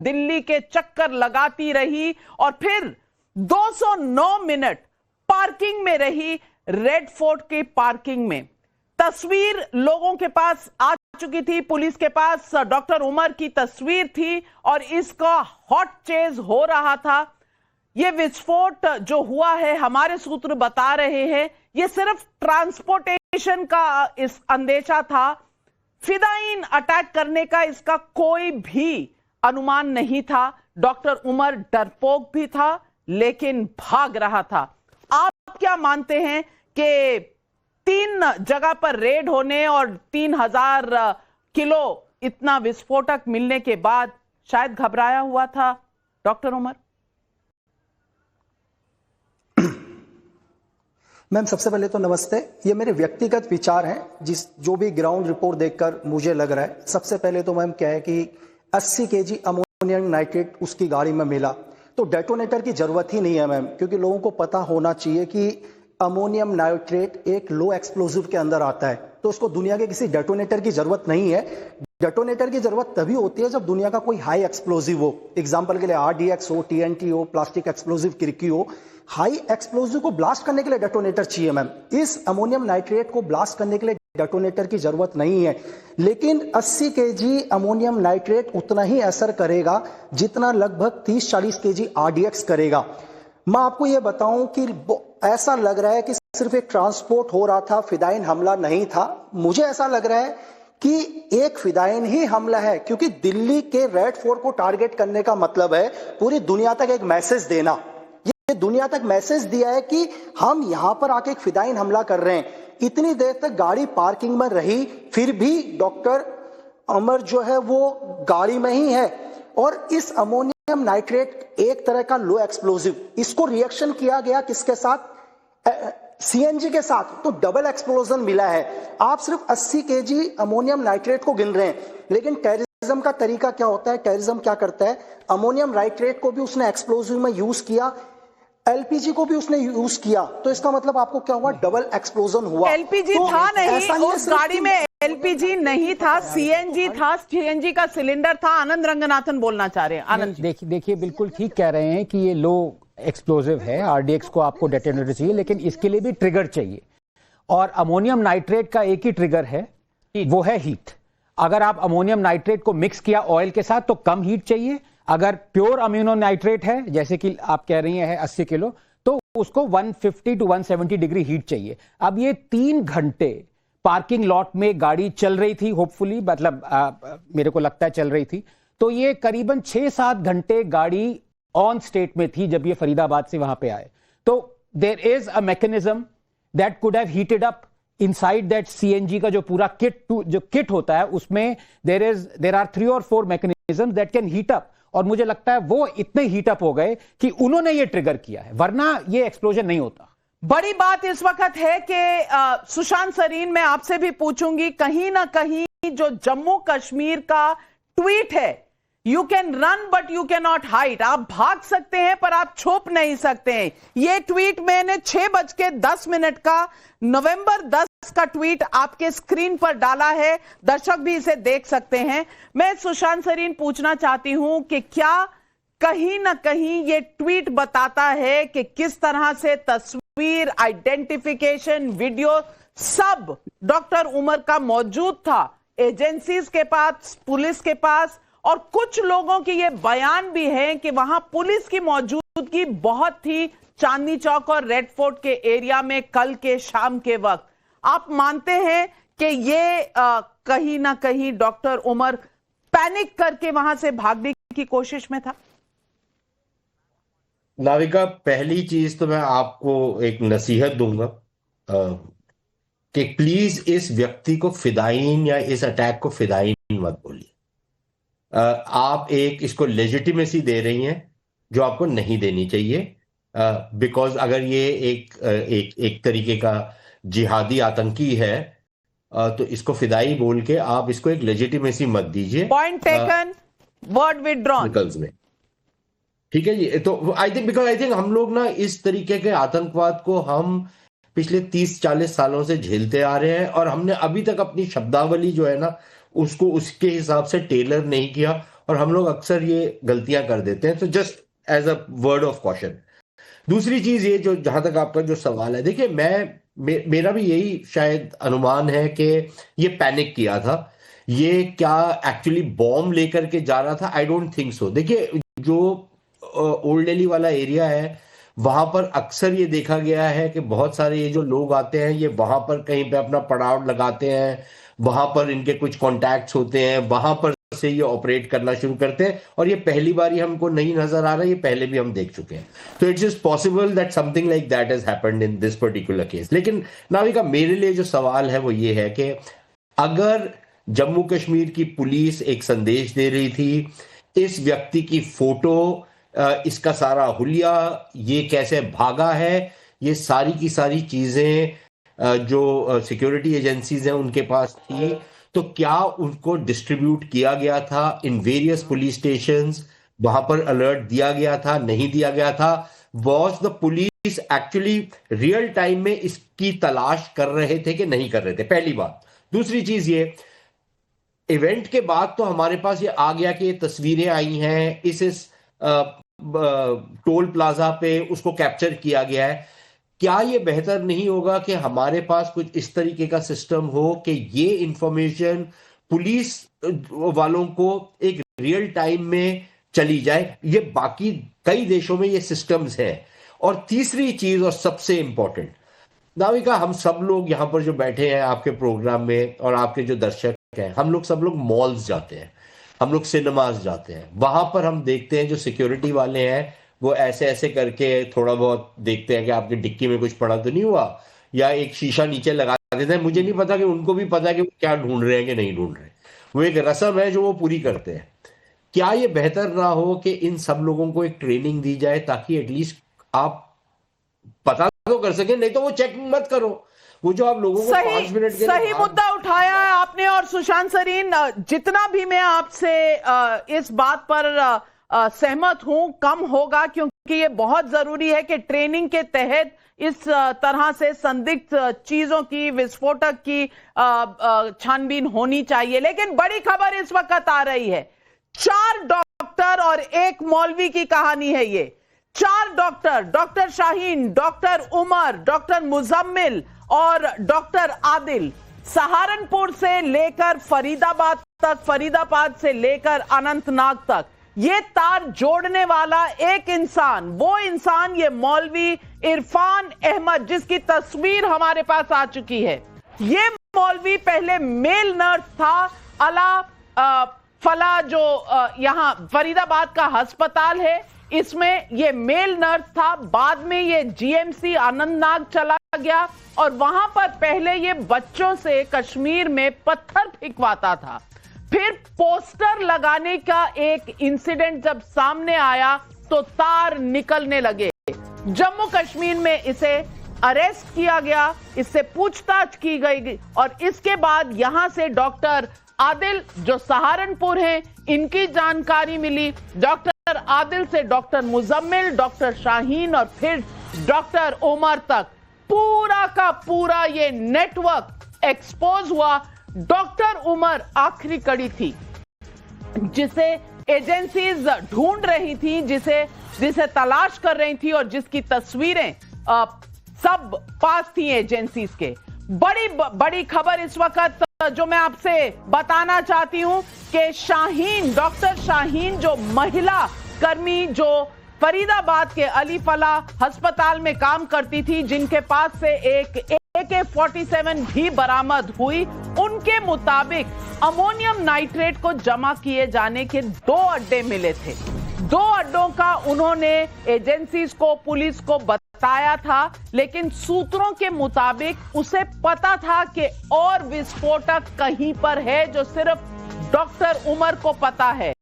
दिल्ली के चक्कर लगाती रही और फिर 209 मिनट पार्किंग में रही, रेड फोर्ट के पार्किंग में। तस्वीर लोगों के पास आ चुकी थी, पुलिस के पास डॉक्टर उमर की तस्वीर थी और इसका हॉट चेज हो रहा था। यह विस्फोट जो हुआ है, हमारे सूत्र बता रहे हैं, यह सिर्फ ट्रांसपोर्टेशन का इस अंदेशा था। फिदायीन अटैक करने का इसका कोई भी अनुमान नहीं था। डॉक्टर उमर डरपोक भी था लेकिन भाग रहा था। आप क्या मानते हैं कि 3 जगह पर रेड होने और 3000 किलो इतना विस्फोटक मिलने के बाद शायद घबराया हुआ था डॉक्टर उमर? मैम, सबसे पहले तो नमस्ते। ये मेरे व्यक्तिगत विचार हैं, जो भी ग्राउंड रिपोर्ट देखकर मुझे लग रहा है। सबसे पहले तो मैम क्या है कि 80 केजी अमोनियम नाइट्रेट उसकी गाड़ी में मिला, तो डेटोनेटर की जरूरत ही नहीं है मैम, क्योंकि लोगों को पता होना चाहिए कि अमोनियम नाइट्रेट एक लो एक्सप्लोजिव के अंदर आता है, तो उसको दुनिया के किसी डेटोनेटर की जरूरत नहीं है। डेटोनेटर की जरूरत तभी होती है जब दुनिया का कोई हाई एक्सप्लोजिव हो, एग्जांपल के लिए RDX हो, TNT हो, प्लास्टिक एक्सप्लोजिव किरकी हो। हाई एक्सप्लोजिव को ब्लास्ट करने के लिए डेटोनेटर चाहिए मैम। इस अमोनियम नाइट्रेट को ब्लास्ट करने के लिए डेटोनेटर की जरूरत नहीं है, लेकिन 80 केजी अमोनियम नाइट्रेट उतना ही असर करेगा जितना लगभग 30-40 केजी RDX करेगा। मैं आपको यह बताऊं कि ऐसा लग रहा है कि सिर्फ एक ट्रांसपोर्ट हो रहा था, फिदायीन हमला नहीं था। मुझे ऐसा लग रहा है कि एक फिदायीन ही हमला है, क्योंकि दिल्ली के रेड फोर्ट को टारगेट करने का मतलब है पूरी दुनिया तक एक मैसेज देना। ये दुनिया तक मैसेज दिया है कि हम यहां पर आके एक फिदायीन हमला कर रहे हैं। इतनी देर तक गाड़ी पार्किंग में रही, फिर भी डॉक्टर उमर जो है वो गाड़ी में ही है। और इस अमोनियम नाइट्रेट एक तरह का लो एक्सप्लोजिव, इसको रिएक्शन किया गया किसके साथ? CNG के साथ, तो डबल एक्सप्लोजन मिला है। आप सिर्फ 80 केजी अमोनियम नाइट्रेट को गिन रहे हैं, लेकिन टेररिज्म का तरीका क्या होता है? टेररिज्म क्या करता है? अमोनियम नाइट्रेट को भी उसने एक्सप्लोजिव में यूज किया, LPG को भी उसने यूज किया, तो इसका मतलब आपको क्या हुआ? डबल एक्सप्लोजन हुआ। LPG तो था नहीं, उस गाड़ी में LPG नहीं था, CNG था, CNG का सिलेंडर था। आनंद रंगनाथन बोलना चाह रहे हैं। आनंद, देखिए बिल्कुल ठीक कह रहे हैं कि ये लो एक्सप्लोजिव है, RDX को आपको डेटोनेटर चाहिए, लेकिन इसके लिए भी ट्रिगर चाहिए। और अमोनियम नाइट्रेट का एक ही ट्रिगर है, वो है हीट। अगर आप अमोनियम नाइट्रेट को मिक्स किया ऑयल के साथ तो कम हीट चाहिए। अगर प्योर अम्यूनो नाइट्रेट है, जैसे कि आप कह रही हैं 80 किलो, तो उसको 150 to 170 डिग्री हीट चाहिए। अब ये 3 घंटे पार्किंग लॉट में गाड़ी चल रही थी, होपफुली, मतलब मेरे को लगता है चल रही थी, तो ये करीबन 6-7 घंटे गाड़ी ऑन स्टेट में थी जब ये फरीदाबाद से वहां पे आए। तो there is a mechanism that could have heated up inside that CNG का जो पूरा किट होता है, उसमें there are 3 or 4 mechanism that can heat up, और मुझे लगता है वो इतने हीट अप हो गए कि उन्होंने ये ट्रिगर किया है, वरना ये एक्सप्लोजन नहीं होता। बड़ी बात इस वक्त है कि सुशांत सरीन, मैं आपसे भी पूछूंगी, कहीं ना कहीं जो जम्मू कश्मीर का ट्वीट है, you can run but you can not hide, आप भाग सकते हैं पर आप छुप नहीं सकते हैं। यह ट्वीट मैंने 6:10 का नवंबर 10 का ट्वीट आपके स्क्रीन पर डाला है, दर्शक भी इसे देख सकते हैं। मैं सुशांत सरीन पूछना चाहती हूं कि क्या कहीं ना कहीं यह ट्वीट बताता है कि किस तरह से तस्वीर, आइडेंटिफिकेशन, वीडियो सब डॉक्टर उमर का मौजूद था एजेंसीज के पास, पुलिस के पास, और कुछ लोगों के ये बयान भी हैं कि वहां पुलिस की मौजूदगी बहुत थी चांदनी चौक और रेड फोर्ट के एरिया में कल के शाम के वक्त। आप मानते हैं कि ये कहीं ना कहीं डॉक्टर उमर पैनिक करके वहां से भागने की कोशिश में था? नाविका, पहली चीज तो मैं आपको एक नसीहत दूंगा कि प्लीज इस व्यक्ति को फिदायीन या इस अटैक को फिदायीन मत बोलिए। आप इसको लेजिटिमेसी दे रही हैं जो आपको नहीं देनी चाहिए, बिकॉज अगर ये एक तरीके का जिहादी आतंकी है तो इसको फिदाई बोल के आप इसको एक लेजिटिमेसी मत दीजिए। पॉइंट टेकन, वर्ड विथड्रॉन में। ठीक है जी। तो आई थिंक हम लोग ना इस तरीके के आतंकवाद को हम पिछले 30-40 सालों से झेलते आ रहे हैं, और हमने अभी तक अपनी शब्दावली जो है ना उसको उसके हिसाब से टेलर नहीं किया, और हम लोग अक्सर ये गलतियां कर देते हैं, तो just as a word of caution. दूसरी चीज ये, जो जहां तक आपका जो सवाल है, देखिए मेरा भी यही शायद अनुमान है कि ये पैनिक किया था। ये क्या एक्चुअली बॉम्ब लेकर के जा रहा था? I don't think so. देखिए, जो ओल्ड दिल्ली वाला एरिया है, वहां पर अक्सर ये देखा गया है कि बहुत सारे ये जो लोग आते हैं, ये वहां पर कहीं पे अपना पड़ाव लगाते हैं, वहां पर इनके कुछ कॉन्टैक्ट्स होते हैं, वहां पर से ये ऑपरेट करना शुरू करते हैं। और ये पहली बार ही हमको नहीं नजर आ रहा है, ये पहले भी हम देख चुके हैं। तो it's is possible that something like that has happened in this particular case. लेकिन नाविका, मेरे लिए जो सवाल है वो ये है कि अगर जम्मू कश्मीर की पुलिस एक संदेश दे रही थी, इस व्यक्ति की फोटो, इसका सारा हुलिया, ये कैसे भागा है, ये सारी की सारी चीजें जो सिक्योरिटी एजेंसीज हैं उनके पास थी, तो क्या उनको डिस्ट्रीब्यूट किया गया था इन वेरियस पुलिस स्टेशंस? वहां पर अलर्ट दिया गया था, नहीं दिया गया था? Was the police actually real time में इसकी तलाश कर रहे थे कि नहीं कर रहे थे? पहली बात। दूसरी चीज ये, इवेंट के बाद तो हमारे पास ये आ गया कि ये तस्वीरें आई हैं, इस टोल प्लाजा पे उसको कैप्चर किया गया है। क्या ये बेहतर नहीं होगा कि हमारे पास कुछ इस तरीके का सिस्टम हो कि ये इंफॉर्मेशन पुलिस वालों को एक रियल टाइम में चली जाए? ये बाकी कई देशों में ये सिस्टम्स हैं। और तीसरी चीज, और सबसे इंपॉर्टेंट, नाविका, हम सब लोग यहाँ पर जो बैठे हैं आपके प्रोग्राम में और आपके जो दर्शक हैं, हम लोग सब लोग मॉल्स जाते हैं, हम लोग सिनेमाज जाते हैं। वहां पर हम देखते हैं जो सिक्योरिटी वाले हैं वो ऐसे ऐसे करके थोड़ा बहुत देखते हैं कि आपकी डिक्की में कुछ पड़ा तो नहीं हुआ, या एक शीशा नीचे लगा देते हैं। मुझे नहीं पता कि उनको भी पता है कि वो क्या ढूंढ रहे हैं कि नहीं ढूंढ रहे। वो एक रस्म है जो वो पूरी करते हैं। क्या ये बेहतर ना हो कि इन सब लोगों को एक ट्रेनिंग दी जाए, ताकि एटलीस्ट आप पता तो कर सके, नहीं तो वो चेक मत करो। वो जो आप लोगों को 5 मिनट के सही मुद्दा उठाया है आपने। और सुशांत सरीन, जितना भी मैं आपसे इस बात पर सहमत हूं, कम होगा, क्योंकि ये बहुत जरूरी है कि ट्रेनिंग के तहत इस तरह से संदिग्ध चीजों की, विस्फोटक की छानबीन होनी चाहिए। लेकिन बड़ी खबर इस वक्त आ रही है, 4 डॉक्टर और 1 मौलवी की कहानी है ये। 4 doctor, doctor Shaheen, doctor Umar, doctor Muzammil और डॉक्टर आदिल, सहारनपुर से लेकर फरीदाबाद तक, फरीदाबाद से लेकर अनंतनाग तक, ये तार जोड़ने वाला एक इंसान, वो इंसान ये मौलवी इरफान अहमद, जिसकी तस्वीर हमारे पास आ चुकी है। ये मौलवी पहले मेल नर्स था अला फला, जो यहां फरीदाबाद का अस्पताल है, इसमें ये मेल नर्स था। बाद में ये जीएमसी आनंदनाग चला गया और वहां पर पहले ये बच्चों से कश्मीर में पत्थर फेंकवाता था। फिर पोस्टर लगाने का एक इंसिडेंट जब सामने आया तो तार निकलने लगे। जम्मू कश्मीर में इसे अरेस्ट किया गया, इससे पूछताछ की गई और इसके बाद यहां से डॉक्टर आदिल, जो सहारनपुर हैं, इनकी जानकारी मिली। डॉक्टर आदिल से डॉक्टर मुजम्मिल, डॉक्टर शाहीन और फिर डॉक्टर उमर तक पूरा का पूरा ये नेटवर्क एक्सपोज हुआ। डॉक्टर उमर आखिरी कड़ी थी जिसे एजेंसीज ढूंढ रही थी, जिसे तलाश कर रही थी और जिसकी तस्वीरें सब पास थी एजेंसीज के। बड़ी खबर इस वक्त जो मैं आपसे बताना चाहती हूं कि शाहीन, डॉक्टर शाहीन, जो महिला कर्मी जो फरीदाबाद के अली फला अस्पताल में काम करती थी, जिनके पास से एक AK-47 भी बरामद हुई, उनके मुताबिक अमोनियम नाइट्रेट को जमा किए जाने के 2 अड्डे मिले थे। 2 अड्डों का उन्होंने एजेंसीज को, पुलिस को बताया था, लेकिन सूत्रों के मुताबिक उसे पता था कि और विस्फोटक कहीं पर है जो सिर्फ डॉक्टर उमर को पता है।